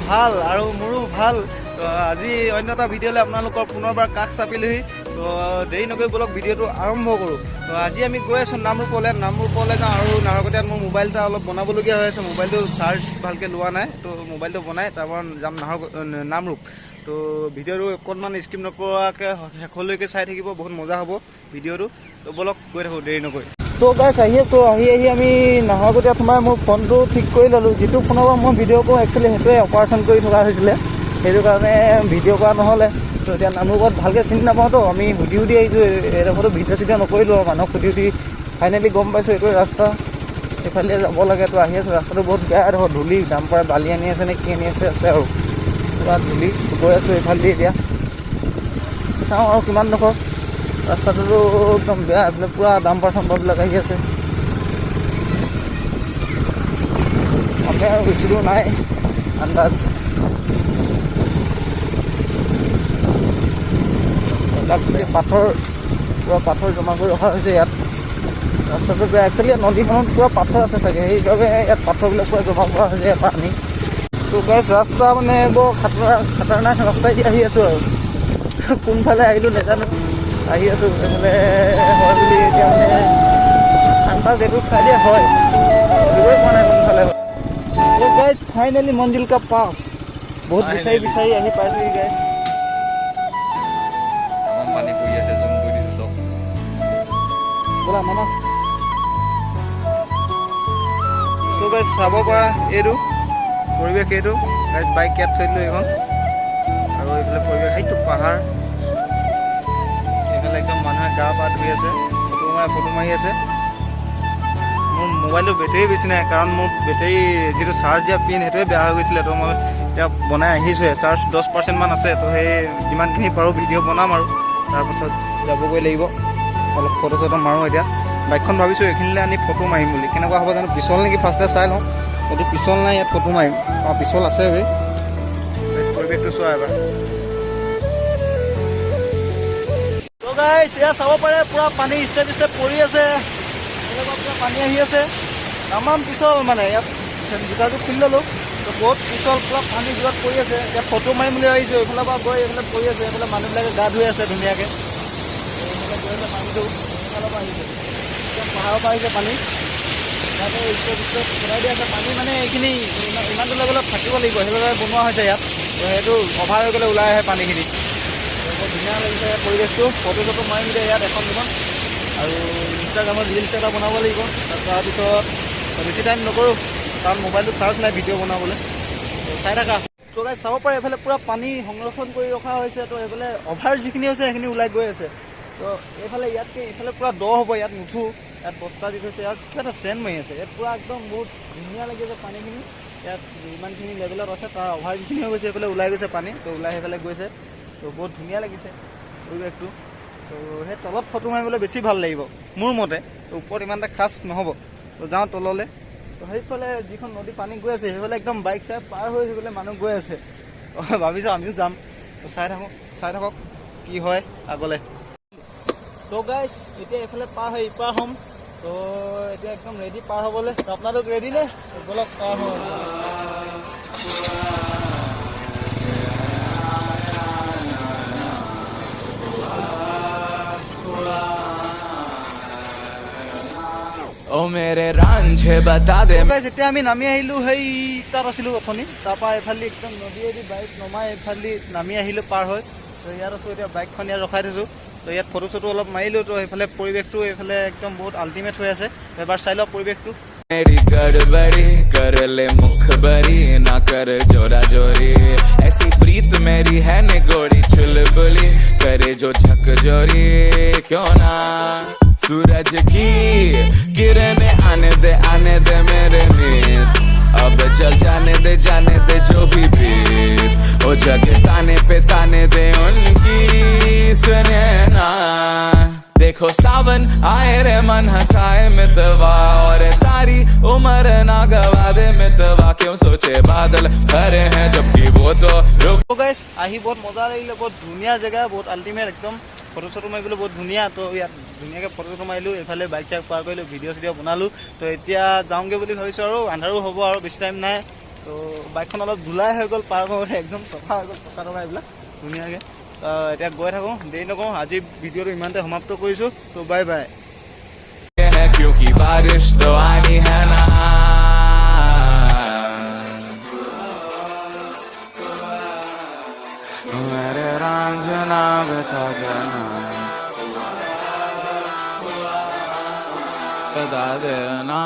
ভাল আৰু মোৰো ভাল। তো আজি অন্য এটা ভিডিঅ'লৈ আপোনালোকৰ পুনৰবাৰ কাষ চাপিলোহি। তো দেৰি নকৰি বলক ভিডিঅ'টো আৰম্ভ কৰোঁ। তো আজি আমি গৈ আছোঁ নামৰূপলৈ যাওঁ আৰু নাহৰকটীয়াত মোৰ মোবাইল এটা অলপ বনাবলগীয়া হৈ আছে। মোবাইলটো চাৰ্জ ভালকৈ লোৱা নাই, তো মোবাইলটো বনাই তাৰপৰা যাম নামৰূপ। তো ভিডিঅ'টো অকণমান স্কিপ নকৰাকৈ শেষলৈকে চাই থাকিব, বহুত মজা হ'ব ভিডিঅ'টো। তো বলক গৈ থাকোঁ দেৰি নকৰি। তো গাইছ আহি আমি নাহৰকটীয়াত সোমাই মোৰ ফোনটো ঠিক কৰি ল'লোঁ। যিটো ফোনৰ পৰা মই ভিডিঅ' কৰোঁ একচুৱেলি সেইটোৱে অপাৰেশ্যন কৰি থকা হৈছিলে, সেইটো কাৰণে ভিডিঅ' কৰা নহ'লে। তো এতিয়া নামৰূপত ভালকৈ চিনি নাপাওঁতো, আমি সুধি আহিছোঁ। এইডোখৰতো ভিডিঅ' নকৰিলোঁ আৰু মানুহক সুধি ফাইনেলি গম পাইছোঁ এইটোৱে ৰাস্তা, এইফালে যাব লাগে। তো আহি আছোঁ, ৰাস্তাটো বহুত বেয়া, এডোখৰ ধূলি, ডাম্পাৰ বালি আনি আছে নে কি আনি আছে আৰু পুৰা ধূলি। গৈ আছোঁ এইফালেদি এতিয়া, চাওঁ আৰু কিমান ডোখৰ। ৰাস্তাটোতো একদম বেয়া, এইফালে পূৰা ডাম্পাৰবিলাক আহি আছে। আমি আৰু বেছি দূৰ নাই আন্দাজ। পাথৰ জমা কৰি ৰখা হৈছে ইয়াত। ৰাস্তাটো বেয়া, একচুৱেলি নদীখনত পূৰা পাথৰ আছে চাগে, সেইবাবে ইয়াত পাথৰবিলাক পূৰা জমা কৰা হৈছে ইয়াৰ পৰা আনি। তো গাইছ ৰাস্তা মানে বৰ খাতাৰনাক ৰাস্তাই দি আহি আছোঁ আৰু কোনফালে আহিলোঁ নাজানো, আহি আছোঁ এইফালে হয় বুলি এতিয়া মানে আন্দাজ এইটো চাইডে হয়, ধৰিবই পোৱা নাই কোনফালে হয়। তো গাইছ ফাইনেলি মঞ্জিল কা পাছ, বহুত বিচাৰি আহি পাইছোঁহি গাইছ। পানী পৰি আছে, জুম কৰি দিছোঁ চব। ব'লা মামা। তো গাইছ চাব পৰা এইটো পৰিৱেশ, এইটো গাইছ বাইক ইয়াত থৈ দিলোঁ এইখন, আৰু এইফালে পৰিৱেশ সেইটো পাহাৰ, এইফালে একদম মানুহে গা পা ধুই আছে, ফটো মাৰি আছে। মোৰ মোবাইলটো বেটেৰী বেছি নাই, কাৰণ মোৰ বেটেৰী যিটো চাৰ্জ দিয়া পিন সেইটোৱে বেয়া হৈ গৈছিলে। তো মই এতিয়া বনাই আহিছোঁহে, চাৰ্জ 10% আছে। তো সেই যিমানখিনি পাৰোঁ ভিডিঅ' বনাম আৰু তাৰপাছত যাবগৈ লাগিব, অলপ ফটো চটো মাৰোঁ। এতিয়া বাইকখন ভাবিছোঁ এইখিনিলৈ আনি ফটো মাৰিম বুলি, কেনেকুৱা হ'ব জানো, পিছল নেকি ফাৰ্ষ্টে চাই লওঁ। যদি পিছল নাই ইয়াত ফটো মাৰিম, পিছল আছে বে। পৰিৱেশটো চোৱা এবাৰ। তো গাইছ এয়া চাব পাৰে, পূৰা পানী ষ্টেপ পৰি আছে, এনেকুৱা পূৰা পানী আহি আছে। তামাম পিছল মানে, ইয়াত জোতাযোৰ খুলি ল'লোঁ। তো বহুত পিছল, পূৰা পানী যোৱাত পৰি আছে। এতিয়া ফটো মাৰিম বুলি আহিছোঁ, এইফালৰ পৰা গৈ এইফালে পৰি আছে। এইফালে মানুহবিলাকে গা ধুই আছে ধুনীয়াকৈ, এইফালে গৈ আছে পানীটো এইফালৰ পৰা আহিছে, একদম পাহাৰৰ পৰা আহিছে পানী। ইয়াতে ষ্টেপ বনাই দিয়া আছে পানী, মানে এইখিনি ইমান দূৰ লেভেলত থাকিব লাগিব, সেইবাবে বনোৱা হৈছে ইয়াত। তো সেইটো অভাৰ হৈ গ'লে ওলাই আহে পানীখিনি। বহুত ধুনীয়া লাগিছে পৰিৱেশটো, ফটো চটো মাৰিম এতিয়া ইয়াত এখন দুখন, আৰু ইনষ্টাগ্ৰামত ৰিলছ এটা বনাব লাগিব। তাৰপিছত বেছি টাইম নকৰোঁ, কাৰণ মোবাইলটো চাৰ্জ নাই ভিডিঅ' বনাবলৈ। তো চাই থাকা। তো গাইছ চাব পাৰে এইফালে পূৰা পানী সংৰক্ষণ কৰি ৰখা হৈছে। তো এইফালে অভাৰ যিখিনি হৈছে সেইখিনি ওলাই গৈ আছে। তো এইফালে ইয়াতকৈ এইফালে পূৰা দ হ'ব, ইয়াত নুঠোঁ। ইয়াত বস্তা দি থৈছে, ইয়াত কিবা এটা চেণ্ট মাৰি আছে। ইয়াত পূৰা একদম বহুত ধুনীয়া লাগিছে পানীখিনি। ইয়াত যিমানখিনি লেভেলত আছে তাৰ অভাৰ যিখিনি হৈ গৈছে এইফালে ওলাই গৈছে পানী, তো ওলাই সেইফালে গৈছে। তো বহুত ধুনীয়া লাগিছে পৰিৱেশটো। তো সেই তলত ফটো মাৰিবলৈ বেছি ভাল লাগিব মোৰ মতে, তো ওপৰত ইমান এটা খাচ নহ'ব। তো যাওঁ তললৈ। তো সেইফালে যিখন নদী পানী গৈ আছে সেইফালে একদম বাইক চাইক পাৰ হৈ সেইফালে মানুহ গৈ আছে। ভাবিছোঁ আমিও যাম। তো চাই থাকক কি হয় আগলৈ। তো গাইছ এতিয়া এইফালে পাৰ হৈ ইপাৰ হ'ম। তো এতিয়া একদম ৰেডি পাৰ হ'বলৈ। তো আপোনালোক ৰেডি নে? বলক পাৰ হওঁ। ओ मेरे रांझे बता दे। এতিয়া আমি নামি আহিলোঁ, সেই তাত আছিলোঁ অথনি, তাৰপৰা এইফালে একদম নদীয়েদি বাইক নমাই এইফালে নামি আহিলোঁ পাৰ হৈ। তো ইয়াত আছোঁ এতিয়া, বাইকখন ইয়াত ৰখাই থৈছোঁ। তো ইয়াত ফটো চটো অলপ মাৰিলোঁ। তো সেইফালে পৰিৱেশটো এইফালে একদম বহুত আল্টিমেট হৈ আছে। এবাৰ চাই লওক পৰিৱেশটো। मेरी गड़बड़ी कर ले मुखबरी ना कर जोरा जोरी ऐसी प्रीत मेरी है निगोड़ी चुलबुली करे जो झक जोरी क्यों ना सूरज की किरणें आने दे मेरे मीत अब चल जाने दे जो भी बीत ओ जगह ताने दे उनकी सुने ना देखो सावन आए रे मन हंसाए मितवा और सारी उम्र ना गवा दे मितवा क्यों सोचे बादल भरे हैं जबकि वो तो रुक। गाइस আহি বহুত মজা লাগিলে, বহুত ধুনীয়া জেগা, বহুত আল্টিমেট একদম। ফটো চটো মাৰিবলৈ বহুত ধুনীয়া। তো ইয়াত ধুনীয়াকৈ ফটো চটো মাৰিলোঁ, এইফালে বাইক চাইক পাৰ কৰিলোঁ, ভিডিঅ' চিডিঅ' বনালোঁ। তো এতিয়া যাওঁগৈ বুলি ভাবিছোঁ, আৰু আন্ধাৰো হ'ব আৰু বেছি টাইম নাই। তো তো বাইকখন অলপ ধুলাই হৈ গ'ল পাৰ কৰোঁতে একদম চফা হৈ গ'ল চকা টকা এইবিলাক ধুনীয়াকৈ এতিয়া গৈ থাকোঁ দেৰি নকৰোঁ আজি ভিডিঅ'টো ইমানতে সমাপ্ত কৰিছোঁ তো বাই বাই है क्योंकि बारिश तो आनी है ना मेरे रांझना बता देना